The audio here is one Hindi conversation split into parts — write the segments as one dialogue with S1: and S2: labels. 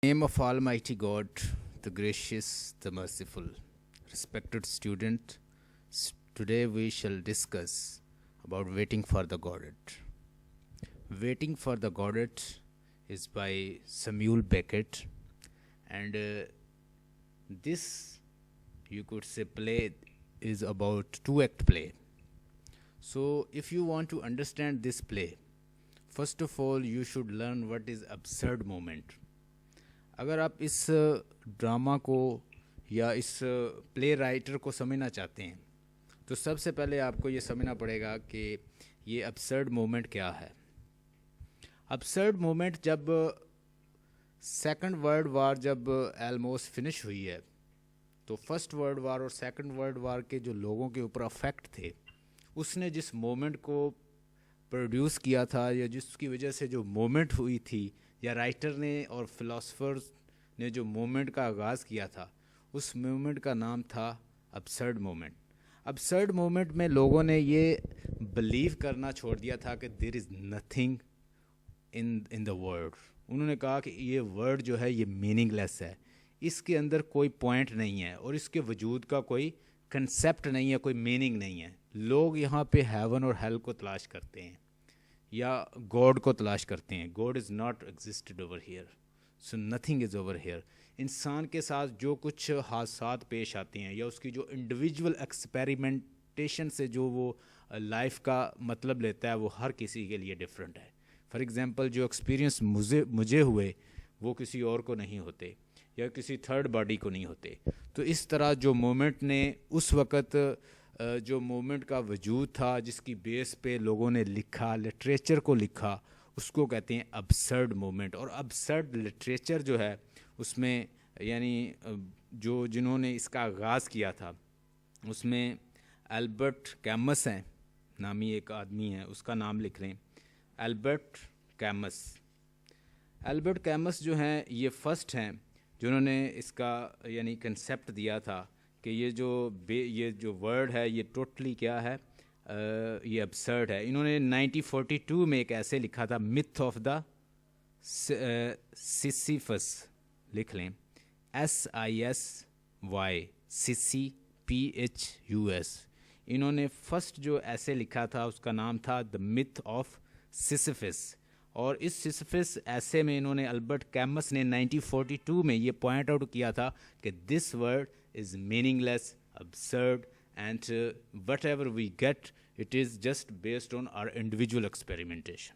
S1: Name of Almighty God, the gracious, the merciful. Respected student, today we shall discuss about Waiting for the Godhead. Waiting for the Godhead is by Samuel Beckett, and this, you could say, play is about two-act play. So if you want to understand this play, first of all you should learn what is absurd moment. अगर आप इस ड्रामा को या इस प्ले राइटर को समझना चाहते हैं तो सबसे पहले आपको ये समझना पड़ेगा कि ये absurd मोमेंट क्या है. absurd मोमेंट जब सेकंड वर्ल्ड वार जब ऑलमोस्ट फिनिश हुई है तो फर्स्ट वर्ल्ड वार और सेकंड वर्ल्ड वार के जो लोगों के ऊपर अफेक्ट थे उसने जिस मोमेंट को प्रोड्यूस किया था या जिसकी वजह से जो मोमेंट हुई थी या राइटर ने और फिलोसफर्स ने जो मोमेंट का आगाज़ किया था उस मोमेंट का नाम था absurd मोमेंट. absurd मोमेंट में लोगों ने ये बिलीव करना छोड़ दिया था कि there is nothing in the world. उन्होंने कहा कि ये वर्ड जो है ये मीनिंगलेस है, इसके अंदर कोई पॉइंट नहीं है और इसके वजूद का कोई कंसेप्ट नहीं है, कोई मीनिंग नहीं है. लोग यहाँ पे हेवन और हेल को तलाश करते हैं या गॉड को तलाश करते हैं. God is not existed over here, so nothing is over here. इंसान के साथ जो कुछ हादसात पेश आते हैं या उसकी जो इंडिविजुअल एक्सपेरिमेंटेशन से जो वो लाइफ का मतलब लेता है वो हर किसी के लिए डिफरेंट है. फॉर एग्ज़ाम्पल जो एक्सपीरियंस मुझे हुए वो किसी और को नहीं होते या किसी थर्ड बॉडी को नहीं होते. तो इस तरह जो मोमेंट ने उस वक़्त जो मोमेंट का वजूद था जिसकी बेस पे लोगों ने लिखा, लिटरेचर को लिखा, उसको कहते हैं absurd मोमेंट. और absurd लिटरेचर जो है उसमें यानी जो जिन्होंने इसका आगाज़ किया था उसमें एल्बर्ट कैमस हैं, नामी एक आदमी है, उसका नाम लिख लें, एल्बर्ट कैमस. एल्बर्ट कैमस जो हैं ये फर्स्ट हैं जिन्होंने इसका यानी कंसेप्ट दिया था कि ये जो वर्ड है ये टोटली क्या है, ये absurd है. इन्होंने 1942 में एक ऐसे लिखा था, मिथ ऑफ द सिसिफस, लिख लें SISY CCPHUS. इन्होंने फर्स्ट जो ऐसे लिखा था उसका नाम था द मिथ ऑफ सिसिफस. और इस सिसिफस ऐसे में इन्होंने अल्बर्ट कैमस ने 1942 में ये पॉइंट आउट किया था कि this word is meaningless, absurd, and whatever we get, it is just based on our individual experimentation.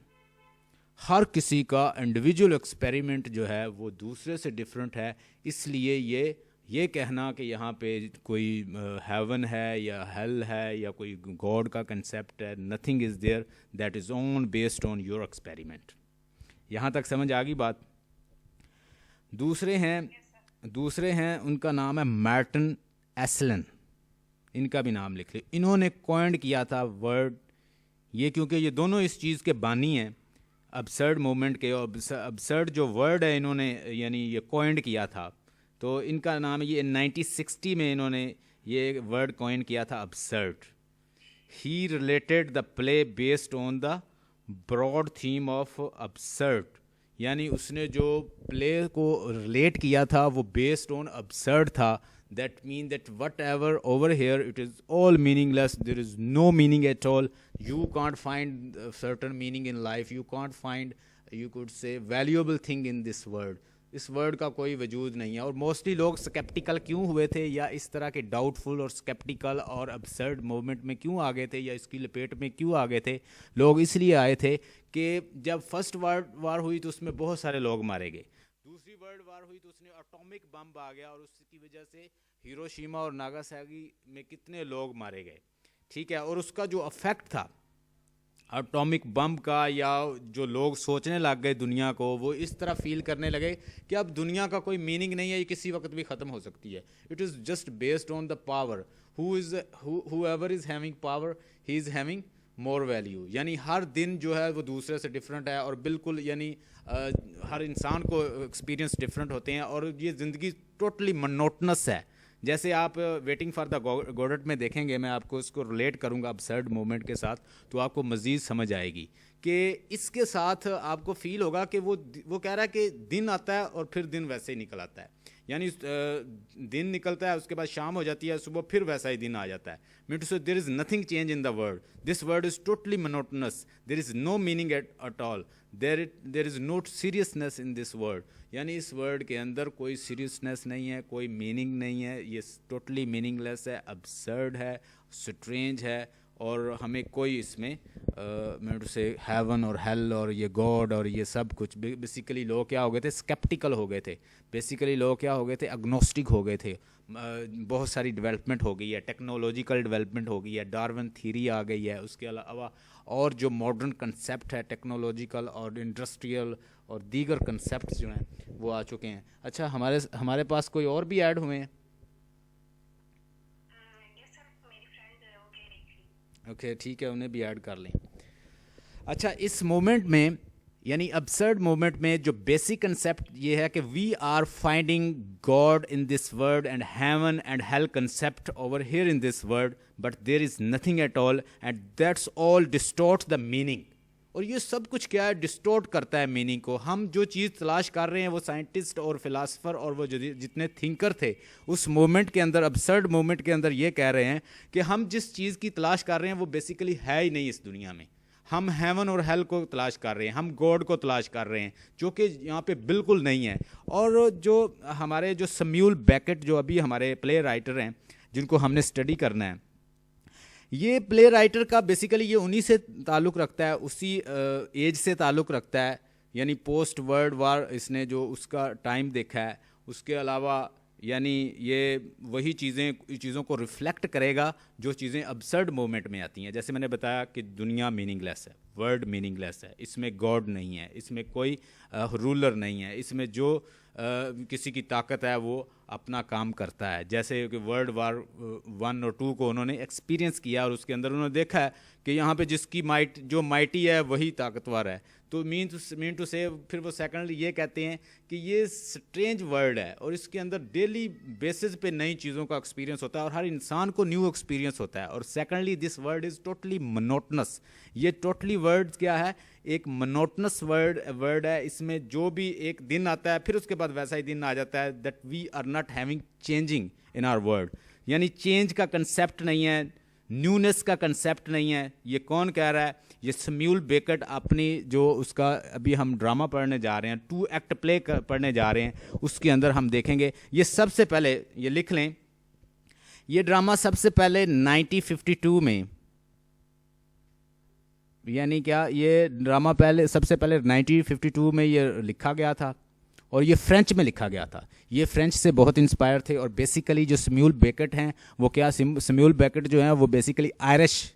S1: हर किसी का इंडिविजुअल एक्सपेरिमेंट जो है वो दूसरे से डिफरेंट है, इसलिए ये कहना कि यहाँ पे कोई हेवन है या हेल है या कोई गॉड का कंसेप्ट है, nothing is there, that is own based on your experiment. यहाँ तक समझ आ गई बात. दूसरे हैं उनका नाम है मार्टिन एसलन, इनका भी नाम लिख ले. इन्होंने कॉइंड किया था वर्ड ये, क्योंकि ये दोनों इस चीज़ के बानी हैं absurd मोमेंट के. और absurd जो वर्ड है इन्होंने यानी ये कॉइंड किया था, तो इनका नाम है, ये 1960 में इन्होंने ये वर्ड कॉइन किया था absurd. ही related the play based on the broad theme of absurd, यानी उसने जो प्ले को रिलेट किया था वो बेस्ड ऑन absurd था. That mean that whatever over here it is all meaningless, there is no meaning at all. You can't find certain meaning in life, you can't find, you could say, valuable thing in this word. इस वर्ड का कोई वजूद नहीं है. और मोस्टली लोग स्केप्टिकल क्यों हुए थे या इस तरह के डाउटफुल और स्केप्टिकल और absurd मूवमेंट में क्यों आ गए थे या इसकी लपेट में क्यों आ गए थे लोग? इसलिए आए थे कि जब फर्स्ट वर्ल्ड वार हुई तो उसमें बहुत सारे लोग मारे गए, दूसरी वर्ल्ड वार हुई तो उसने एटॉमिक बम आ गया और उसकी वजह से हिरोशिमा और नागासाकी में कितने लोग मारे गए. ठीक है, और उसका जो अफेक्ट था एटॉमिक बम का, या जो लोग सोचने लग गए दुनिया को, वो इस तरह फील करने लगे कि अब दुनिया का कोई मीनिंग नहीं है, ये किसी वक्त भी ख़त्म हो सकती है. It is just based on the power. whoever is having power he is having more value. यानी हर दिन जो है वो दूसरे से डिफरेंट है और बिल्कुल यानी हर इंसान को एक्सपीरियंस डिफरेंट होते हैं और ये ज़िंदगी टोटली मोनोटनस है. जैसे आप वेटिंग फॉर द गॉडेट में देखेंगे, मैं आपको इसको रिलेट करूंगा absurd मोमेंट के साथ, तो आपको मज़ीद समझ आएगी कि इसके साथ आपको फील होगा कि वो कह रहा है कि दिन आता है और फिर दिन वैसे ही निकल आता है, यानी दिन निकलता है, उसके बाद शाम हो जाती है, सुबह फिर वैसा ही दिन आ जाता है। Mean to say there is nothing change in the world, this world is totally monotonous, there is no meaning at all, there is no seriousness in this world, यानी इस वर्ल्ड के अंदर कोई सीरियसनेस नहीं है, कोई मीनिंग नहीं है, ये टोटली मीनिंगलेस है, absurd है, स्ट्रेंज है, और हमें कोई इसमें मैं से हेवन और हेल और ये गॉड और ये सब कुछ, बेसिकली लोग क्या हो गए थे, स्केप्टिकल हो गए थे, बेसिकली लोग क्या हो गए थे, एग्नोस्टिक हो गए थे। बहुत सारी डेवलपमेंट हो गई है, टेक्नोलॉजिकल डेवलपमेंट हो गई है, डार्विन थ्योरी आ गई है, उसके अलावा और जो मॉडर्न कंसेप्ट है टेक्नोलॉजिकल और इंडस्ट्रियल और दीगर कंसेप्ट जो हैं वो आ चुके हैं। अच्छा, हमारे पास कोई और भी ऐड हुए हैं? ओके, ठीक है, उन्हें भी ऐड कर लें। अच्छा, इस मोमेंट में यानी absurd मोमेंट में जो बेसिक कंसेप्ट ये है कि we are finding god in this world and heaven and hell concept over here in this world, but there is nothing at all and that's all distort the meaning. और ये सब कुछ क्या है, डिस्टॉर्ट करता है मीनिंग को। हम जो चीज़ तलाश कर रहे हैं, वो साइंटिस्ट और फिलासफर और वो जो जितने थिंकर थे उस मोमेंट के अंदर, absurd मोमेंट के अंदर, ये कह रहे हैं कि हम जिस चीज़ की तलाश कर रहे हैं वो बेसिकली है ही नहीं इस दुनिया में। हम हेवन और हेल को तलाश कर रहे हैं, हम गॉड को तलाश कर रहे हैं, जो कि यहाँ पे बिल्कुल नहीं है। और जो हमारे जो सैमुअल बेकेट, जो अभी हमारे प्ले राइटर हैं जिनको हमने स्टडी करना है, ये प्ले राइटर का बेसिकली ये उन्हीं से ताल्लुक़ रखता है, उसी एज से ताल्लुक़ रखता है, यानी पोस्ट वर्ल्ड वार इसने जो उसका टाइम देखा है। उसके अलावा यानी ये वही चीज़ों को रिफ्लेक्ट करेगा जो चीज़ें absurd मोमेंट में आती हैं। जैसे मैंने बताया कि दुनिया मीनिंगलेस है, वर्ल्ड मीनिंगलेस है, इसमें गॉड नहीं है, इसमें कोई रूलर नहीं है, इसमें जो किसी की ताकत है वो अपना काम करता है। जैसे कि वर्ल्ड वार 1 और 2 को उन्होंने एक्सपीरियंस किया और उसके अंदर उन्होंने देखा है कि यहाँ पे जिसकी जो माइटी है वही ताकतवर है। तो मीन टू से फिर वो सेकेंडली ये कहते हैं कि ये स्ट्रेंज वर्ल्ड है और इसके अंदर डेली बेसिस पे नई चीज़ों का एक्सपीरियंस होता है और हर इंसान को न्यू एक्सपीरियंस होता है। और secondly this world is totally monotonous. ये टोटली वर्ड क्या है, एक मोनोटनस वर्ड है। इसमें जो भी एक दिन आता है फिर उसके बाद वैसा ही दिन आ जाता है। That we are not having changing in our world, यानी चेंज का कंसेप्ट नहीं है, न्यूनेस का कंसेप्ट नहीं है। ये कौन कह रहा है? ये सैमुअल बेकेट अपनी जो उसका अभी हम ड्रामा पढ़ने जा रहे हैं, 2 एक्ट प्ले पढ़ने जा रहे हैं, उसके अंदर हम देखेंगे। ये सबसे पहले ये लिख लें, ये ड्रामा सबसे पहले 1952 में, यानी क्या, ये ड्रामा सबसे पहले 1952 में ये लिखा गया था और ये फ्रेंच में लिखा गया था। ये फ्रेंच से बहुत इंस्पायर थे और बेसिकली जो सैमुअल बेकेट हैं वो क्या, सैमुअल बेकेट जो हैं वो बेसिकली आयरिश,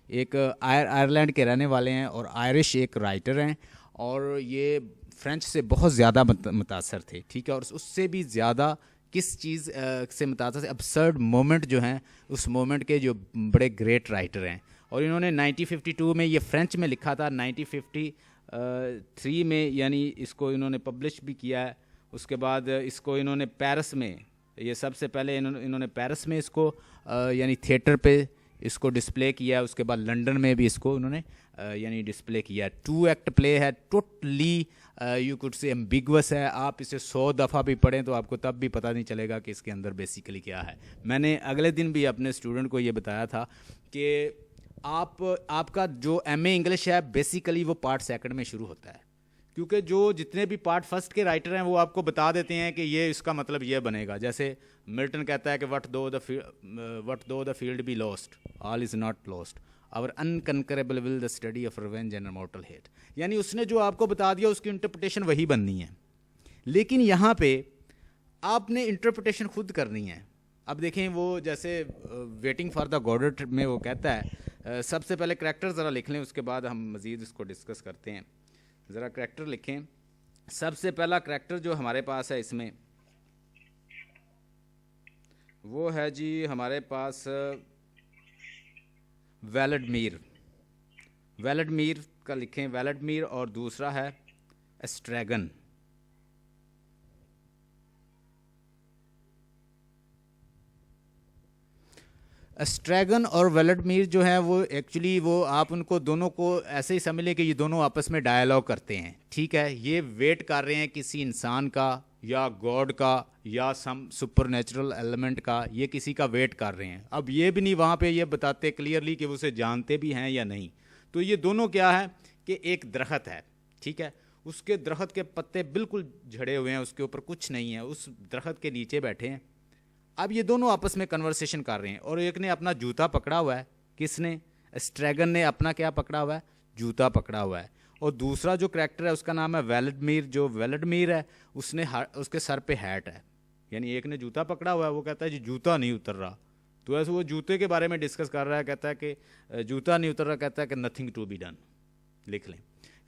S1: एक आयरलैंड के रहने वाले हैं और आयरिश एक राइटर हैं और ये फ्रेंच से बहुत ज़्यादा मुतासर थे, ठीक है। और उससे भी ज़्यादा किस चीज़ से मुतासर थे? absurd मोमेंट जो हैं, उस मोमेंट के जो बड़े ग्रेट राइटर हैं। और इन्होंने 1952 में ये फ्रेंच में लिखा था, 1953 में यानी इसको इन्होंने पब्लिश भी किया है। उसके बाद इसको इन्होंने पेरिस में, ये सबसे पहले इन्होंने पेरिस में इसको यानी थिएटर पे इसको डिस्प्ले किया है। उसके बाद लंदन में भी इसको उन्होंने यानी डिस्प्ले किया है। 2 एक्ट प्ले है, totally you could say ambiguous है। आप इसे 100 दफ़ा भी पढ़ें तो आपको तब भी पता नहीं चलेगा कि इसके अंदर बेसिकली क्या है। मैंने अगले दिन भी अपने स्टूडेंट को ये बताया था कि आपका जो MA इंग्लिश है बेसिकली वो पार्ट 2 में शुरू होता है, क्योंकि जो जितने भी पार्ट 1 के राइटर हैं वो आपको बता देते हैं कि ये इसका मतलब ये बनेगा। जैसे मिल्टन कहता है कि what though the field be lost, all is not lost, our unconquerable will the study of revenge and mortal hate. यानी उसने जो आपको बता दिया उसकी इंटरप्रिटेशन वही बननी है, लेकिन यहाँ पे आपने इंटरप्रिटेशन खुद करनी है। अब देखें, वो जैसे वेटिंग फॉर द गॉडेट में वो कहता है, सबसे पहले करैक्टर ज़रा लिख लें, उसके बाद हम मज़ीद इसको डिस्कस करते हैं। ज़रा करैक्टर लिखें। सबसे पहला करैक्टर जो हमारे पास है इसमें वो है जी हमारे पास वेलेडमीर का लिखें, वेलेडमीर। और दूसरा है एस्ट्रैगन। स्ट्रैगन और वेलेडमीर जो है वो एक्चुअली वो आप उनको दोनों को ऐसे ही समझ लें कि ये दोनों आपस में डायलॉग करते हैं, ठीक है। ये वेट कर रहे हैं किसी इंसान का या गॉड का या सम सुपर नेचुरल एलिमेंट का, ये किसी का वेट कर रहे हैं। अब ये भी नहीं वहाँ पे ये बताते क्लियरली कि वो उसे जानते भी हैं या नहीं। तो ये दोनों क्या है कि एक दरख्त है, ठीक है, उसके दरख्त के पत्ते बिल्कुल झड़े हुए हैं, उसके ऊपर कुछ नहीं है, उस दरख्त के नीचे बैठे हैं। अब ये दोनों आपस में कन्वर्सेशन कर रहे हैं और एक ने अपना जूता पकड़ा हुआ है, किसने, स्ट्रैगन ने अपना क्या पकड़ा हुआ है, जूता पकड़ा हुआ है। और दूसरा जो करैक्टर है उसका नाम है वेलेडमीर। जो वेलेडमीर है उसने उसके सर पे हैट है, यानी एक ने जूता पकड़ा हुआ है, वो कहता है जी जूता नहीं उतर रहा, तो ऐसे वो जूते के बारे में डिस्कस कर रहा है, कहता है कि जूता नहीं उतर रहा, कहता है कि नथिंग टू बी डन, लिख लें,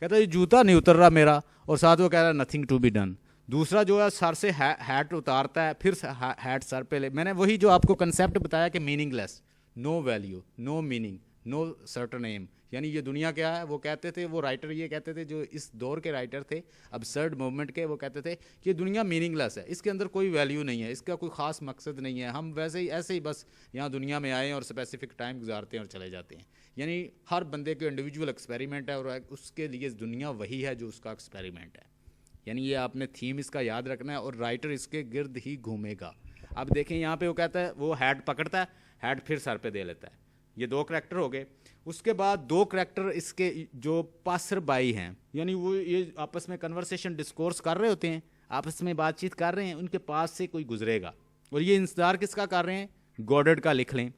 S1: कहता है जी जूता नहीं उतर रहा मेरा, और साथ वो कह रहा है नथिंग टू बी डन। दूसरा जो है सर से हैट उतारता है, फिर हैट सर पे ले, मैंने वही जो आपको कंसेप्ट बताया कि meaningless, no value, no meaning, no certain aim, यानी ये दुनिया क्या है। वो कहते थे, वो राइटर ये कहते थे, जो इस दौर के राइटर थे अबसर्ड मूवमेंट के, वो कहते थे कि ये दुनिया मीनिंगलेस है, इसके अंदर कोई वैल्यू नहीं है, इसका कोई ख़ास मकसद नहीं है, हम वैसे ही ऐसे ही बस यहाँ दुनिया में आए और स्पेसिफिक टाइम गुजारते हैं और चले जाते हैं। यानी हर बंदे के इंडिविजुअल एक्सपेरिमेंट है और उसके लिए दुनिया वही है जो उसका एक्सपेरिमेंट है। यानी ये आपने थीम इसका याद रखना है और राइटर इसके गिर्द ही घूमेगा। अब देखें यहाँ पे वो कहता है, वो हैट पकड़ता है, हैट फिर सर पे दे लेता है। ये दो करैक्टर हो गए। उसके बाद दो करैक्टर इसके जो पासर बाई हैं, यानी वो ये आपस में कन्वर्सेशन डिस्कोर्स कर रहे होते हैं, आपस में बातचीत कर रहे हैं, उनके पास से कोई गुजरेगा और ये इंतजार किसका कर रहे हैं, गॉडेड का लिख लें।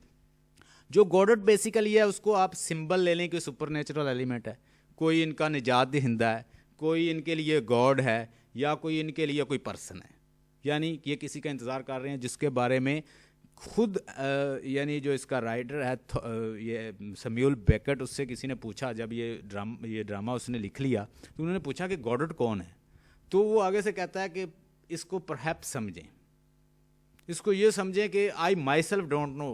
S1: जो गॉडेड बेसिकली है उसको आप सिंबल ले लें कि सुपर नेचुरल एलिमेंट है, कोई इनका निजात दहिंदा है, कोई इनके लिए गॉड है या कोई इनके लिए कोई पर्सन है। यानी ये किसी का इंतज़ार कर रहे हैं जिसके बारे में खुद यानी जो इसका राइटर है ये सैमुअल बेकेट, उससे किसी ने पूछा, जब ये ड्रामा उसने लिख लिया तो उन्होंने पूछा कि गॉडेड कौन है, तो वो आगे से कहता है कि इसको परहैप्स समझें, इसको ये समझें कि I myself don't know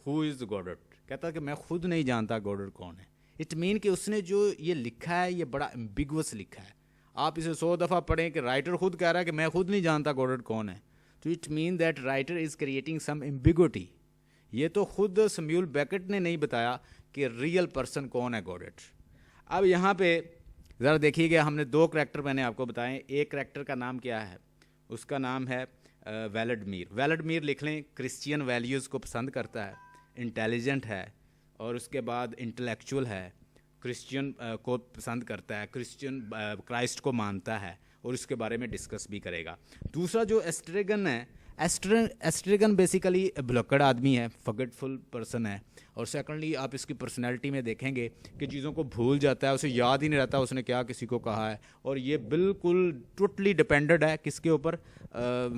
S1: who is Godot. कहता है कि मैं खुद नहीं जानता गॉडेड कौन है। इट मीन कि उसने जो ये लिखा है ये बड़ा एम्बिगुअस लिखा है। आप इसे 100 दफ़ा पढ़ें कि राइटर खुद कह रहा है कि मैं खुद नहीं जानता गॉडेड कौन है, तो it mean that writer is creating some ambiguity. ये तो खुद सैमुअल बेकेट ने नहीं बताया कि रियल पर्सन कौन है गॉडेड। अब यहाँ पे ज़रा देखिएगा, हमने दो करैक्टर मैंने आपको बताए। एक करैक्टर का नाम क्या है, उसका नाम है वेलेडमीर। वेलेडमीर लिख लें, क्रिश्चियन वैल्यूज़ को पसंद करता है, इंटेलिजेंट है और उसके बाद इंटेलेक्चुअल है, क्रिश्चियन को पसंद करता है, क्रिश्चियन क्राइस्ट को मानता है और इसके बारे में डिस्कस भी करेगा। दूसरा जो एस्ट्रेगन है, एस्ट्रेगन बेसिकली ब्लॉकड आदमी है, फॉरगेटफुल पर्सन है। और सेकंडली आप इसकी पर्सनैलिटी में देखेंगे कि चीज़ों को भूल जाता है, उसे याद ही नहीं रहता उसने क्या किसी को कहा है, और ये बिल्कुल टोटली डिपेंडेंट है किसके ऊपर,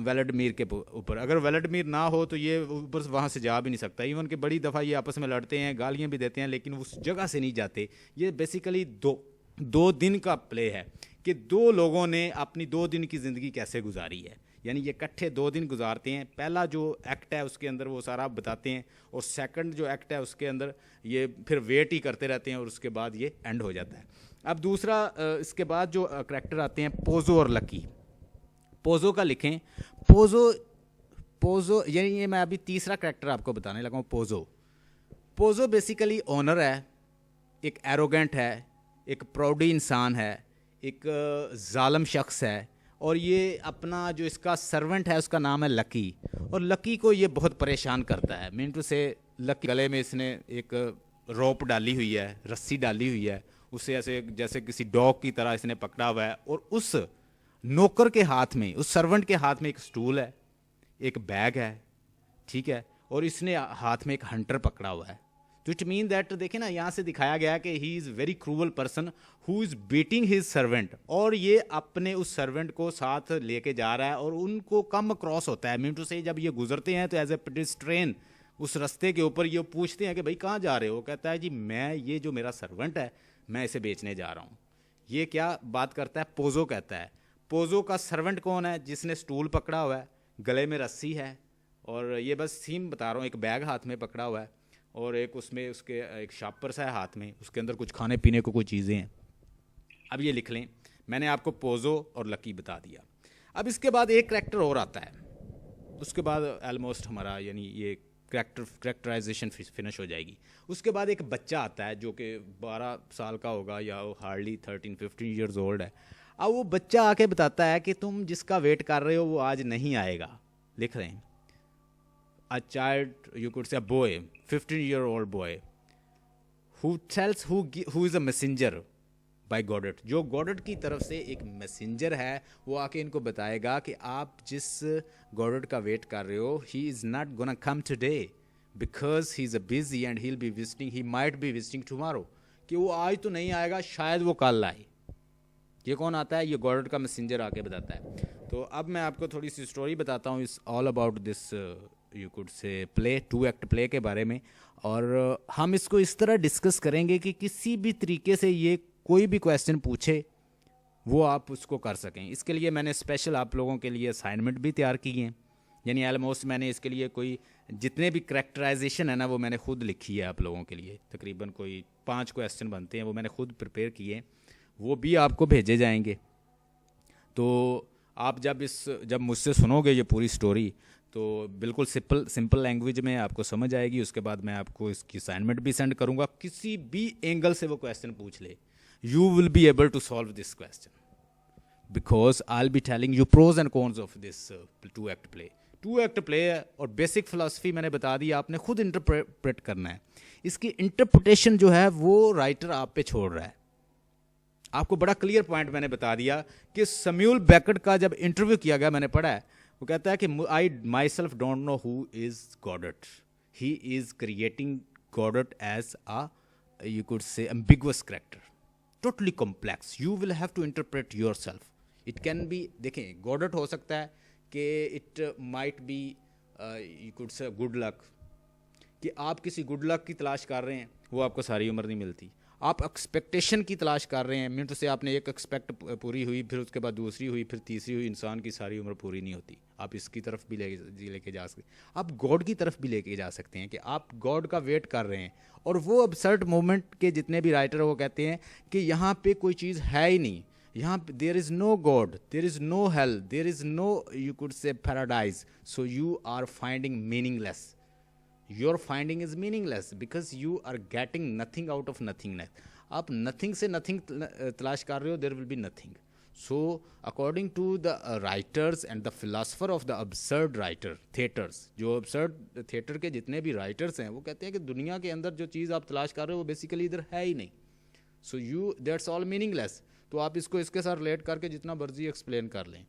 S1: वेलेडमीर के ऊपर। अगर वेलेडमीर ना हो तो ये ऊपर वहाँ से जा भी नहीं सकता। इवन कि बड़ी दफ़ा ये आपस में लड़ते हैं, गालियाँ भी देते हैं, लेकिन उस जगह से नहीं जाते। ये बेसिकली दो दिन का प्ले है कि दो लोगों ने अपनी 2 दिन की ज़िंदगी कैसे गुजारी है, यानी ये इकट्ठे 2 दिन गुजारते हैं। पहला जो एक्ट है उसके अंदर वो सारा बताते हैं और सेकंड जो एक्ट है उसके अंदर ये फिर वेट ही करते रहते हैं और उसके बाद ये एंड हो जाता है। अब दूसरा इसके बाद जो करैक्टर आते हैं पोजो और लकी। पोजो का लिखें, पोजो यानी ये मैं अभी तीसरा करैक्टर आपको बताने लगा हूँ। पोजो बेसिकली ऑनर है, एक एरोगेंट है, एक प्राउडी इंसान है, एक जालिम शख्स है, और ये अपना जो इसका सर्वेंट है उसका नाम है लकी, और लकी को ये बहुत परेशान करता है। मीन टू से लकी गले में इसने एक रोप डाली हुई है, रस्सी डाली हुई है, उसे ऐसे जैसे किसी डॉग की तरह इसने पकड़ा हुआ है, और उस नौकर के हाथ में, उस सर्वेंट के हाथ में एक स्टूल है, एक बैग है, ठीक है, और इसने हाथ में एक हंटर पकड़ा हुआ है। तो इट मीन दैट देखिए ना, यहाँ से दिखाया गया कि ही is very cruel person who is beating his servant, और ये अपने उस सर्वेंट को साथ लेके जा रहा है और उनको कम क्रॉस होता है। मीन टू से जब ये गुजरते हैं तो एज ए पेडिस्ट्रेन उस रास्ते के ऊपर ये पूछते हैं कि भाई कहाँ जा रहे हो, कहता है जी मैं ये जो मेरा सर्वेंट है मैं इसे बेचने जा रहा हूँ। ये क्या बात करता है, पोजो कहता है। पोजो का सर्वेंट कौन है, जिसने स्टूल पकड़ा हुआ है, गले में रस्सी है, और ये बस सीम बता रहा हूँ, एक बैग हाथ में पकड़ा हुआ है और एक उसमें उसके एक शापर सा है हाथ में, उसके अंदर कुछ खाने पीने को कोई चीज़ें हैं। अब ये लिख लें, मैंने आपको पोजो और लकी बता दिया। अब इसके बाद एक करैक्टर और आता है, उसके बाद ऑलमोस्ट हमारा यानी ये करेक्टराइजेशन फिनिश हो जाएगी। उसके बाद एक बच्चा आता है जो कि 12 साल का होगा या वो हार्डली 13-15 ईयर्स ओल्ड है। अब वो बच्चा आके बताता है कि तुम जिसका वेट कर रहे हो वो आज नहीं आएगा। लिख रहे हैं a child, you could say a boy, 15-year-old boy, who tells who is a messenger by Godot, जो गॉडेट की तरफ से एक मैसेंजर है, वो आके इनको बताएगा कि आप जिस गॉडेट का वेट कर रहे हो, he is not gonna come today because he is busy and he'll be visiting, he might be visiting tomorrow, कि वो आज तो नहीं आएगा, शायद वो कल आए। ये कौन आता है? ये गॉडेट का मैसेंजर आके बताता है। तो अब मैं आपको थोड़ी सी स्टोरी बताता हूँ इस all about this you could से प्ले, 2 एक्ट प्ले के बारे में। और हम इसको इस तरह डिस्कस करेंगे कि किसी भी तरीके से ये कोई भी क्वेश्चन पूछे वो आप उसको कर सकें। इसके लिए मैंने स्पेशल आप लोगों के लिए असाइनमेंट भी तैयार की हैं, यानी ऑलमोस्ट मैंने इसके लिए कोई जितने भी करेक्टराइजेशन है ना वो मैंने खुद लिखी है आप लोगों के लिए। तकरीबन कोई 5 क्वेश्चन बनते हैं, वो मैंने खुद प्रिपेयर किए हैं, वो भी आपको भेजे जाएंगे। तो आप जब मुझसे सुनोगे ये पूरी स्टोरी तो बिल्कुल सिंपल लैंग्वेज में आपको समझ आएगी। उसके बाद मैं आपको इसकी असाइनमेंट भी सेंड करूँगा। किसी भी एंगल से वो क्वेश्चन पूछ ले, you will be able to solve this question because I will be telling you pros and cons of this 2 act play. 2 act play है और बेसिक फिलॉसफी मैंने बता दी, आपने खुद इंटरप्रेट करना है। इसकी इंटरप्रिटेशन जो है वो राइटर आप पे छोड़ रहा है। आपको बड़ा क्लियर पॉइंट मैंने बता दिया कि सैमुअल बेकेट का जब इंटरव्यू किया गया, मैंने पढ़ा है, वो कहता है कि I myself don't know who is Godot, he is creating Godot as a you could say ambiguous character, totally complex, you will have to interpret yourself. It can be, देखें गॉडेट हो सकता है कि it might be you could say good luck, कि आप किसी गुड लक की तलाश कर रहे हैं, वो आपको सारी उम्र नहीं मिलती। आप एक्सपेक्टेशन की तलाश कर रहे हैं, मिनट से आपने एक एक्सपेक्ट पूरी हुई, फिर उसके बाद दूसरी हुई, फिर तीसरी हुई, इंसान की सारी उम्र पूरी नहीं होती। आप इसकी तरफ भी लेके जा सकते, आप गॉड की तरफ भी लेके जा सकते हैं कि आप गॉड का वेट कर रहे हैं। और वो अबसर्ड मोमेंट के जितने भी राइटर वो कहते हैं कि यहाँ पे कोई चीज़ है ही नहीं, यहाँ पे there is no god, there is no hell, there is no you could say paradise, so you are finding meaningless. Your finding is meaningless because you are getting nothing out of nothingness. आप नथिंग से नथिंग तलाश कर रहे हो, there will be nothing. So according to the writers and the philosopher of the absurd writer theatres, जो अबसर्ड थिएटर के जितने भी राइटर्स हैं वो कहते हैं कि दुनिया के अंदर जो चीज़ आप तलाश कर रहे हो वो बेसिकली इधर है ही नहीं। So you that's all meaningless. तो आप इसको इसके साथ रिलेट करके जितना मर्जी एक्सप्लेन कर लें।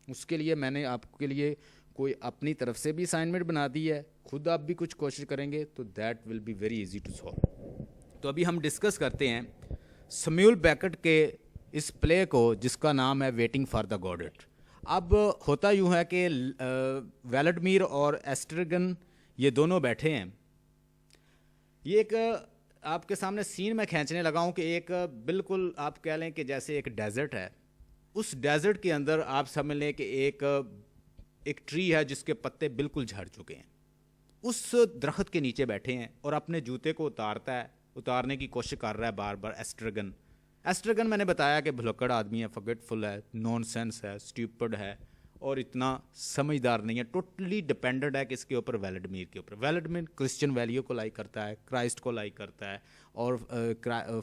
S1: उसके लिए मैंने आपके लिए कोई अपनी तरफ से भी असाइनमेंट बना दी है, खुद आप भी कुछ कोशिश करेंगे तो that will be very easy to solve. तो अभी हम डिस्कस करते हैं सैमुअल बेकेट के इस प्ले को जिसका नाम है वेटिंग फॉर द गॉडेट। अब होता यूँ है कि वेलेडमीर और एस्ट्रेगन ये दोनों बैठे हैं। ये एक आपके सामने सीन में खींचने लगा हूँ कि एक बिल्कुल आप कह लें कि जैसे एक डेजर्ट है, उस डेजर्ट के अंदर आप समझ लें कि एक ट्री है जिसके पत्ते बिल्कुल झड़ चुके हैं। उस दरख्त के नीचे बैठे हैं और अपने जूते को उतारने की कोशिश कर रहा है बार बार एस्ट्रेगन मैंने बताया कि भुलक्कड़ आदमी है, फॉरगेटफुल है, नॉनसेंस है, स्टूपिड है और इतना समझदार नहीं है। टोटली डिपेंडेंट है किसके ऊपर? वेलेडमीर के ऊपर। वेलेडमीर क्रिश्चियन वैल्यू को लाइक करता है, क्राइस्ट को लाइक करता है और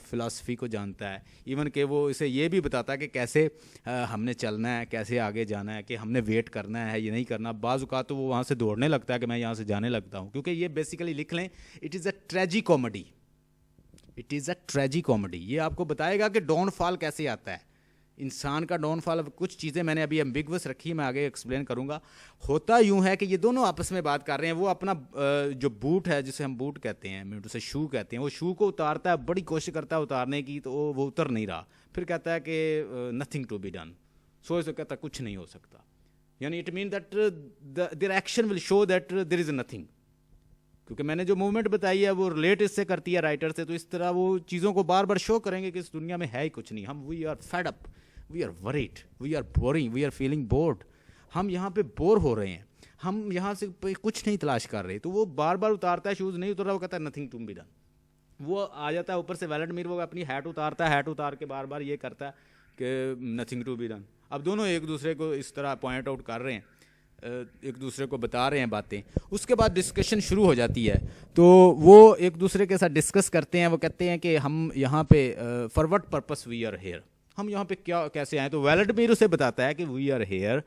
S1: फ़िलासफ़ी को जानता है। इवन कि वो इसे ये भी बताता है कि कैसे हमने चलना है, कैसे आगे जाना है, कि हमने वेट करना है, ये नहीं करना। बाज़ औक़ात तो वो वहाँ से दौड़ने लगता है कि मैं यहाँ से जाने लगता हूँ, क्योंकि ये बेसिकली लिख लें it is a ट्रेजी comedy. It is a ट्रेजी comedy. ये आपको बताएगा कि डाउनफॉल कैसे आता है, इंसान का डाउनफॉल। कुछ चीज़ें मैंने अभी एम्बिगुअस रखी है, मैं आगे एक्सप्लेन करूँगा। होता यूँ है कि ये दोनों आपस में बात कर रहे हैं। वो अपना जो बूट है, जिसे हम बूट कहते हैं, मैं उसे शू कहते हैं, वो शू को उतारता है, बड़ी कोशिश करता है उतारने की, तो वो उतर नहीं रहा। फिर कहता है कि nothing to be done. So इसे कहता है कुछ नहीं हो सकता, यानी it mean that there action will show that there is nothing. क्योंकि मैंने जो मूवमेंट बताई है वो रिलेट इससे करती है राइटर से, तो इस तरह वो चीज़ों को बार बार शो करेंगे कि इस दुनिया में है ही कुछ नहीं। हम we are fed up, we are worried, we are boring, we are feeling bored. हम यहाँ पे बोर हो रहे हैं, हम यहाँ से कुछ नहीं तलाश कर रहे। तो वो बार बार उतारता है, शूज़ नहीं उतर रहा, वो कहता है नथिंग टू बी डन। वो आ जाता है ऊपर से वेलेडमीर, वो अपनी हैट उतारता है, हैट उतार के बार बार ये करता है कि नथिंग टू बी डन। अब दोनों एक दूसरे को इस तरह पॉइंट आउट कर रहे हैं एक दूसरे को बता रहे हैं बातें। उसके बाद डिस्कशन शुरू हो जाती है, तो वो एक दूसरे के साथ डिस्कस करते हैं। वो कहते हैं कि हम यहाँ पे for what purpose we are here, हम यहाँ पे क्या कैसे आए। तो वेलेडमीर उसे बताता है कि we are here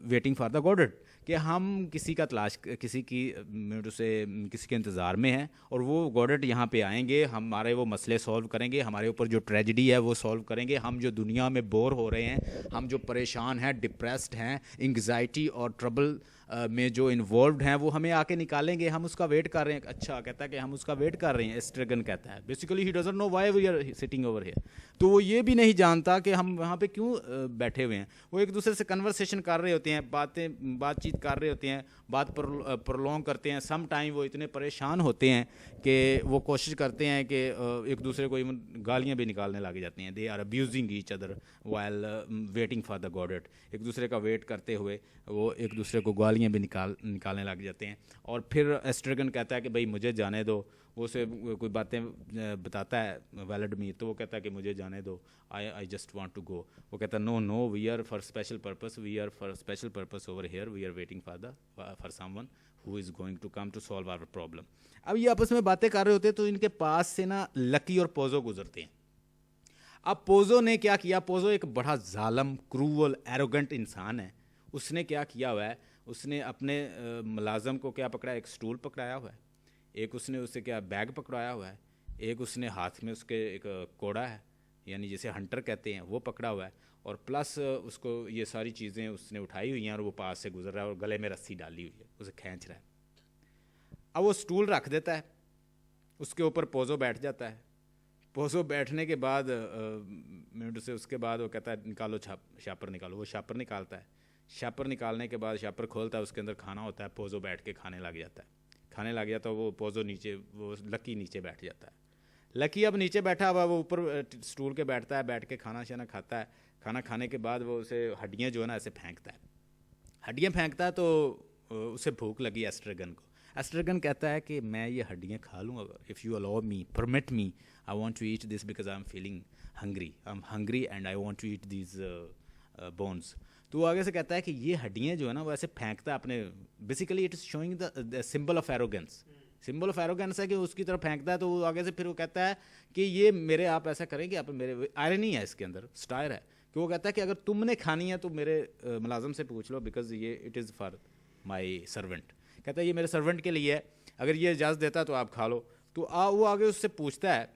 S1: waiting for the Godot, कि हम किसी का तलाश, किसी के इंतज़ार में हैं, और वो गॉडेड यहाँ पे आएंगे, हमारे वो मसले सॉल्व करेंगे, हमारे ऊपर जो ट्रेजिडी है वो सॉल्व करेंगे। हम जो दुनिया में बोर हो रहे हैं, हम जो परेशान हैं, डिप्रेस्ड हैं, एंग्जाइटी और ट्रबल में जो इन्वॉल्व हैं, वो हमें आके निकालेंगे। हम उसका वेट कर रहे हैं। अच्छा, कहता है कि हम उसका वेट कर रहे हैं, एस्ट्रेगन कहता है। Basically he doesn't know why we are sitting over here. तो वो ये भी नहीं जानता कि हम वहाँ पे क्यों बैठे हुए हैं। वो एक दूसरे से कन्वर्सेशन कर रहे होते हैं, बातचीत कर रहे होते हैं, बात प्रोलॉन्ग करते हैं। सम टाइम वो इतने परेशान होते हैं कि वो कोशिश करते हैं कि एक दूसरे को इवन गालियाँ भी निकालने लग जाती हैं। They are abusing each other while waiting for the Godot. एक दूसरे का वेट करते हुए वो एक दूसरे को गालियाँ भी निकालने लग जाते हैं। और फिर एस्ट्रेगन कहता है कि भाई मुझे जाने दो। वो उसे कोई बातें बताता है वेलेडमीर, तो वो कहता है कि मुझे जाने दो, I just want to go. वो कहता है no no, we are for special purpose, we are for special purpose over here, we are waiting for someone who is going to come to solve our problem. अब ये आपस में बातें कर रहे होते हैं, तो इनके पास से ना लकी और पोजो गुजरते हैं। अब पोजो ने क्या किया, पोजो एक बड़ा जालम, क्रूअल, एरोगेंट इंसान है। उसने क्या किया हुआ है, उसने अपने मुलाजम को क्या पकड़ा, एक स्टूल पकड़ाया हुआ है, एक उसने उससे क्या बैग पकड़ाया हुआ है, एक उसने हाथ में उसके एक कोड़ा है, यानी जिसे हंटर कहते हैं, वो पकड़ा हुआ है, और प्लस उसको ये सारी चीज़ें उसने उठाई हुई हैं, और वो पास से गुजर रहा है और गले में रस्सी डाली हुई है, उसे खींच रहा है। अब वो स्टूल रख देता है, उसके ऊपर पोजो बैठ जाता है। पोजो बैठने के बाद मिनट से उसके बाद वो कहता है निकालो शापर निकालो। वो शापर निकालता है। शापर निकालने के बाद शापर खोलता है, उसके अंदर खाना होता है। पोजो बैठ के खाने लग जाता है। खाने लग जाता है वो पोजो नीचे, वो लकी नीचे बैठ जाता है। लकी अब नीचे बैठा हुआ, वो ऊपर स्टूल के बैठता है, बैठ के खाना शाना खाता है। खाना खाने के बाद वो उसे हड्डियाँ जो है ना ऐसे फेंकता है। हड्डियाँ फेंकता है तो उसे भूख लगी एस्ट्रेगन को। एस्ट्रेगन कहता है कि मैं ये हड्डियाँ खा लूँगा, if you allow me, permit me, I want to eat this because I am feeling hungry, I am hungry and I want to eat this bones. तो वो आगे से कहता है कि ये हड्डियाँ जो है ना वो ऐसे फेंकता है अपने, basically it is showing the symbol of arrogance. Symbol of arrogance है कि उसकी तरफ फेंकता है। तो वो आगे से फिर वो कहता है कि ये मेरे, आप ऐसा करेंगे, आप मेरे, आयरनी है इसके अंदर, स्टायर है, कि वो कहता है कि अगर तुमने खानी है तो मेरे मुलाजम से पूछ लो, बिकॉज ये it is for my servant. कहता है ये मेरे सर्वेंट के लिए है, अगर ये इजाज़त देता है तो आप खा लो। तो वो आगे उससे पूछता है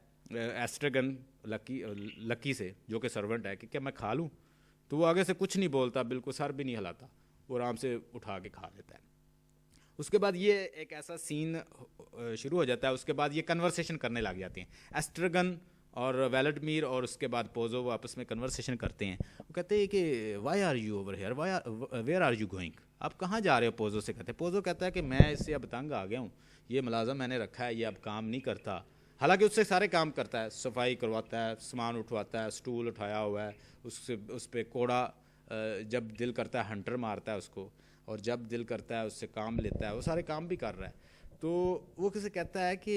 S1: एस्ट्रेगन लकी से, जो कि सर्वेंट है, कि क्या मैं खा लूँ। तो वो आगे से कुछ नहीं बोलता, बिल्कुल सर भी नहीं हिलाता, वो आराम से उठा के खा लेता है। उसके बाद ये एक ऐसा सीन शुरू हो जाता है। उसके बाद ये कन्वर्सेशन करने लग जाते हैं, एस्ट्रेगन और वेलेडमीर, और उसके बाद पोजो, वो आपस में कन्वर्सेशन करते हैं। वो कहते हैं कि why are you over here, where are you going, आप कहाँ जा रहे हो। पोजो से कहते हैं, पोजो कहता है कि मैं इससे अब तंग आ गया हूँ, ये मुलाजम मैंने रखा है, ये अब काम नहीं करता। हालांकि उससे सारे काम करता है, सफाई करवाता है, सामान उठवाता है, स्टूल उठाया हुआ है, उससे उस पर कोड़ा, जब दिल करता है हंटर मारता है उसको, और जब दिल करता है उससे काम लेता है, वो सारे काम भी कर रहा है। तो वो किसे कहता है कि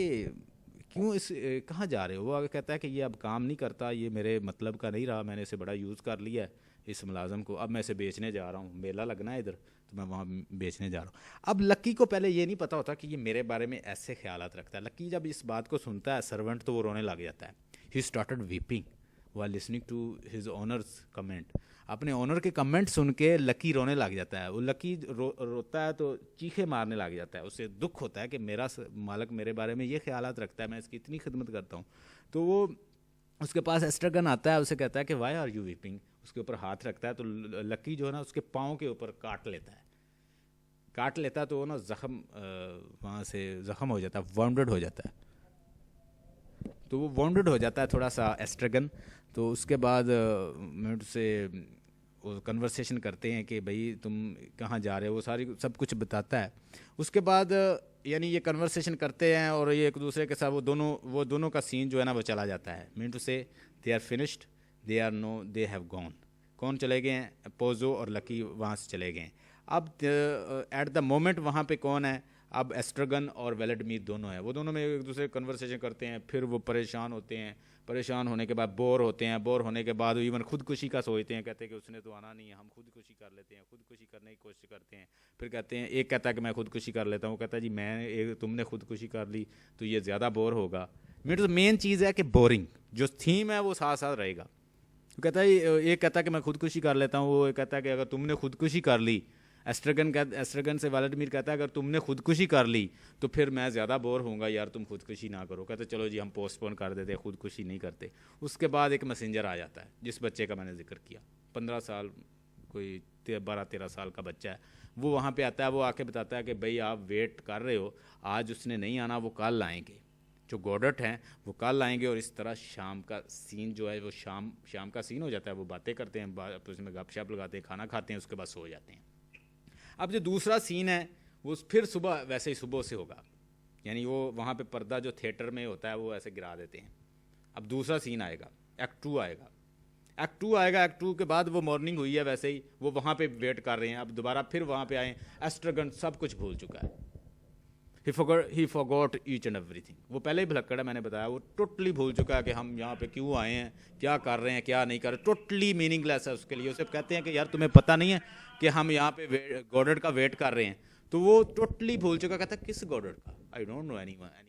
S1: क्यों इस कहाँ जा रहे हो। वो आगे कहता है कि ये अब काम नहीं करता, ये मेरे मतलब का नहीं रहा, मैंने इसे बड़ा यूज़ कर लिया है इस मुलाजम को, अब मैं इसे बेचने जा रहा हूँ, मेला लगना है इधर, तो मैं वहाँ बेचने जा रहा हूँ। अब लक्की को पहले ये नहीं पता होता कि ये मेरे बारे में ऐसे ख्यालात रखता है। लक्की जब इस बात को सुनता है सर्वेंट, तो वो रोने लग जाता है। He started weeping while listening to his owner's comment. अपने ऑनर के कमेंट सुन के लकी रोने लग जाता है। वो लकी रोता है तो चीखे मारने लग जाता है, उसे दुख होता है कि मेरा मालिक मेरे बारे में ये ख्यालात रखता है, मैं इसकी इतनी खिदमत करता हूँ। तो वो उसके पास एस्ट्रेगन आता है, उसे कहता है कि वाई आर यू वीपिंग, उसके ऊपर हाथ रखता है। तो लकी जो है ना उसके पाँव के ऊपर काट लेता है, तो वो ना जख्म, वहाँ से ज़ख्म हो जाता है, वाउंडेड हो जाता है। तो वो वाउंडेड हो जाता है थोड़ा सा एस्ट्रेगन। तो उसके बाद मिनट से कन्वर्सेशन करते हैं कि भाई तुम कहाँ जा रहे हो, वो सारी सब कुछ बताता है। उसके बाद यानी ये कन्वर्सेशन करते हैं और ये एक दूसरे के साथ वो दोनों का सीन जो है ना वो चला जाता है। मिनट से they are finished, they have gone. कौन चले गए हैं, पोजो और लकी वहाँ से चले गए हैं। अब एट द मोमेंट वहाँ पे कौन है, अब एस्ट्रगन और वेलेडमीर दोनों हैं, वो दोनों में एक दूसरे कन्वर्सेशन करते हैं, फिर वो परेशान होते हैं, परेशान होने के बाद बोर होते हैं, बोर होने के बाद इवन खुदकुशी का सोचते हैं, कहते हैं कि उसने तो आना नहीं है, हम खुदकुशी कर लेते हैं, खुदकुशी करने की कोशिश करते हैं। फिर कहते हैं, एक कहता है कि मैं खुदकुशी कर लेता हूँ, वो कहता है जी तुमने खुदकुशी कर ली तो ये ज़्यादा बोर होगा। मेन चीज़ है कि बोरिंग जो थीम है वो साथ साथ रहेगा। वो कहता है, एक कहता है कि मैं खुदकुशी कर लेता हूँ, वो कहता है कि अगर तुमने खुदकुशी कर ली, एस्ट्रगन से वेलेडमीर कहता है अगर तुमने खुदकुशी कर ली तो फिर मैं ज़्यादा बोर होऊंगा, यार तुम खुदकुशी ना करो। कहते चलो जी हम पोस्टपोन कर देते हैं, खुदकुशी नहीं करते। उसके बाद एक मैसेंजर आ जाता है, जिस बच्चे का मैंने जिक्र किया, 15 साल, कोई 12-13 साल का बच्चा है, वो वहाँ पे आता है, वो आके बताता है कि भाई आप वेट कर रहे हो, आज उसने नहीं आना, वो कल आएंगे, जो गॉडट हैं वो कल आएंगे। और इस तरह शाम का सीन जो है वो शाम का सीन हो जाता है, वो बातें करते हैं, उसमें गपशप लगाते हैं, खाना खाते हैं, उसके बाद सो जाते हैं। अब जो दूसरा सीन है वो फिर सुबह वैसे ही सुबह से होगा, यानी वो वहाँ पे पर्दा जो थिएटर में होता है वो ऐसे गिरा देते हैं। अब दूसरा सीन आएगा, एक्ट टू आएगा। एक्ट टू के बाद वो मॉर्निंग हुई है, वैसे ही वो वहाँ पे वेट कर रहे हैं, अब दोबारा फिर वहाँ पे आए, एस्ट्रगन सब कुछ भूल चुका है, ही फॉरगॉट ईच एंड एवरीथिंग। वो पहले ही भुलक्कड़ है, मैंने बताया, वो टोटली भूल चुका है कि हम यहाँ पे क्यों आए हैं, क्या कर रहे हैं, क्या नहीं कर रहे, टोटली मीनिंगलेस है उसके लिए। उसे कहते हैं कि यार तुम्हें पता नहीं है कि हम यहाँ पे गॉडेड का वेट कर रहे हैं, तो वो टोटली भूल चुका। कहता है किस गॉडेड का, I don't know any godhead.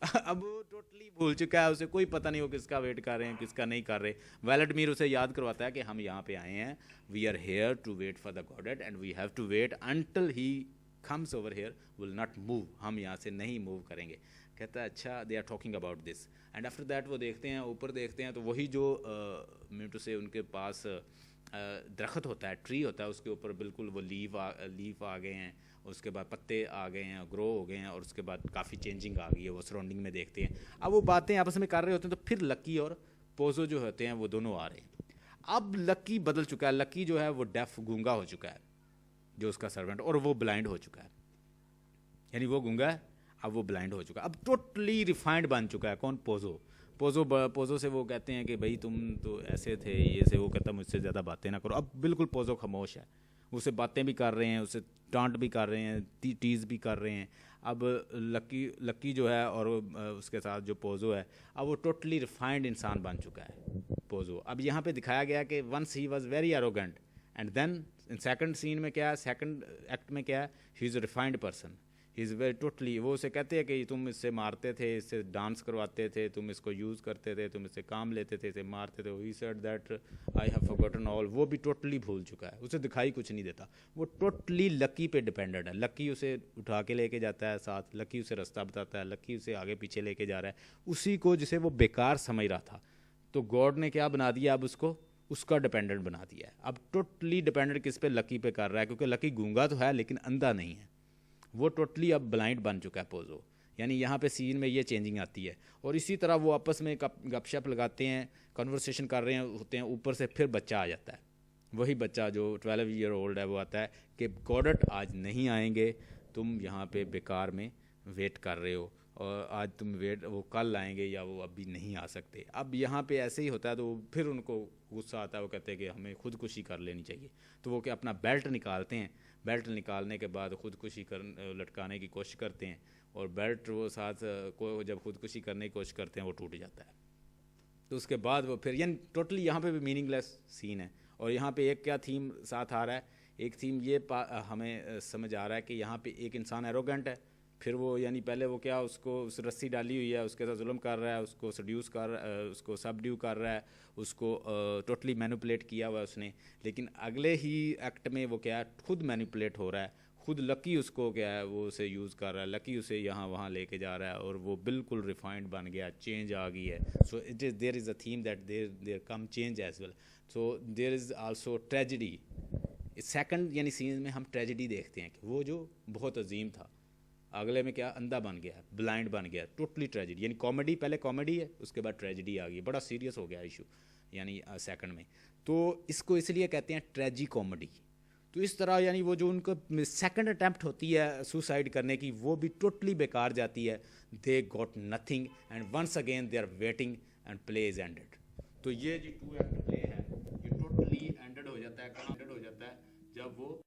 S1: अब वो टोटली भूल चुका है, उसे कोई पता नहीं हो किसका वेट कर रहे हैं, किसका नहीं कर रहे। वेलेडमीर उसे याद करवाता है कि हम यहाँ पे आए हैं, we are here to wait for the Godot and we have to wait until he comes over here, will not move, हम यहाँ से नहीं मूव करेंगे। कहता है अच्छा, they are talking about this. And after that वो देखते हैं, ऊपर देखते हैं, तो वही जो मिनटों से उनके पास दरख्त होता है, ट्री होता है, उसके ऊपर बिल्कुल वो लीफ आ गए हैं, उसके बाद पत्ते आ गए हैं, ग्रो हो गए हैं, और उसके बाद काफ़ी चेंजिंग आ गई है, वो सराउंडिंग में देखते हैं। अब वो बातें आपस में कर रहे होते हैं, तो फिर लकी और पोजो जो होते हैं वो दोनों आ रहे हैं। अब लकी बदल चुका है, लकी जो है वो डेफ, गूंगा हो चुका है, जो उसका सर्वेंट, और वो ब्लाइंड हो चुका है, यानी वो गूंगा है, अब वो ब्लाइंड हो चुका है, अब टोटली रिफाइंड बन चुका है। कौन? पोजो से वो कहते हैं कि भाई तुम तो ऐसे थे, ये से, वो कहता मुझसे ज़्यादा बातें ना करो। अब बिल्कुल पोजो खामोश है, उसे बातें भी कर रहे हैं, उसे टांट भी कर रहे हैं, टीज़ भी कर रहे हैं। अब लकी जो है और उसके साथ जो पोजो है, अब वो टोटली रिफाइंड इंसान बन चुका है पोजो। अब यहाँ पे दिखाया गया कि once he was very arrogant and then in second scene में क्या है, सेकंड एक्ट में क्या है, he is a refined person, he is very totally. वो उसे कहते हैं कि तुम इससे मारते थे, इससे डांस करवाते थे, तुम इसको यूज़ करते थे, तुम इससे काम लेते थे, इसे मारते थे। He said that I have forgotten all. वो भी टोटली भूल चुका है, उसे दिखाई कुछ नहीं देता, वो टोटली लकी पे डिपेंडेंट है। लकी उसे उठा के लेके जाता है साथ, लकी उसे रास्ता बताता है, लकी उसे आगे पीछे लेके जा रहा है, उसी को जिसे वो बेकार समझ रहा था। तो गॉड ने क्या बना दिया, अब उसको उसका डिपेंडेंट बना दिया है। अब टोटली डिपेंडेंट किस पे? लकी पे कर रहा है, क्योंकि लकी गूंगा तो है लेकिन अंधा नहीं है, वो टोटली अब ब्लाइंड बन चुका है पोजो। यानी यहाँ पे सीन में ये चेंजिंग आती है। और इसी तरह वो आपस में गपशप लगाते हैं, कन्वर्सेशन कर रहे होते हैं, ऊपर से फिर बच्चा आ जाता है, वही बच्चा जो 12 ईयर ओल्ड है, वो आता है कि गॉडट आज नहीं आएंगे, तुम यहाँ पे बेकार में वेट कर रहे हो, और आज तुम वेट, वो कल आएंगे या वो अभी नहीं आ सकते। अब यहाँ पे ऐसे ही होता है, तो फिर उनको गुस्सा आता है, वो कहते हैं कि हमें खुदकुशी कर लेनी चाहिए। तो वो क्या अपना बेल्ट निकालते हैं, बेल्ट निकालने के बाद खुदकुशी कर लटकाने की कोशिश करते हैं, और बेल्ट वो साथ को जब खुदकुशी करने की कोशिश करते हैं वो टूट जाता है। तो उसके बाद वो फिर, यानी टोटली यहाँ पे भी मीनिंगलेस सीन है। और यहाँ पे एक क्या थीम साथ आ रहा है, एक थीम ये हमें समझ आ रहा है कि यहाँ पे एक इंसान एरोगेंट है, फिर वो यानी पहले वो क्या, उसको उस रस्सी डाली हुई है, उसके साथ जुल्म कर रहा है, उसको सड्यूस उसको सबड्यू कर रहा है, उसको टोटली मैनिपुलेट किया हुआ है उसने। लेकिन अगले ही एक्ट में वो क्या है, खुद मैनिपुलेट हो रहा है, खुद लकी उसको क्या है, वो उसे यूज़ कर रहा है, लकी उसे यहाँ वहाँ लेके जा रहा है, और वो बिल्कुल रिफाइंड बन गया, चेंज आ गई है। So it is, there is a theme that there come change as well. So there is also tragedy. Second यानी सीन में हम ट्रेजिडी देखते हैं कि वो जो बहुत अजीम था, अगले में क्या, अंधा बन गया, ब्लाइंड बन गया, टोटली ट्रेजिडी। यानी कॉमेडी, पहले कॉमेडी है, उसके बाद ट्रेजिडी आ गई, बड़ा सीरियस हो गया इशू, यानी सेकंड में। तो इसको इसलिए कहते हैं ट्रेजी कॉमेडी। तो इस तरह यानी वो जो उनको सेकंड अटैम्प्ट होती है सुसाइड करने की, वो भी टोटली बेकार जाती है। They got nothing and once again they are waiting and play is ended. तो ये जो 2 एक्ट प्ले है, ये टोटली एंडेड हो जाता है, कहाँ एंडेड हो जाता है, जब वो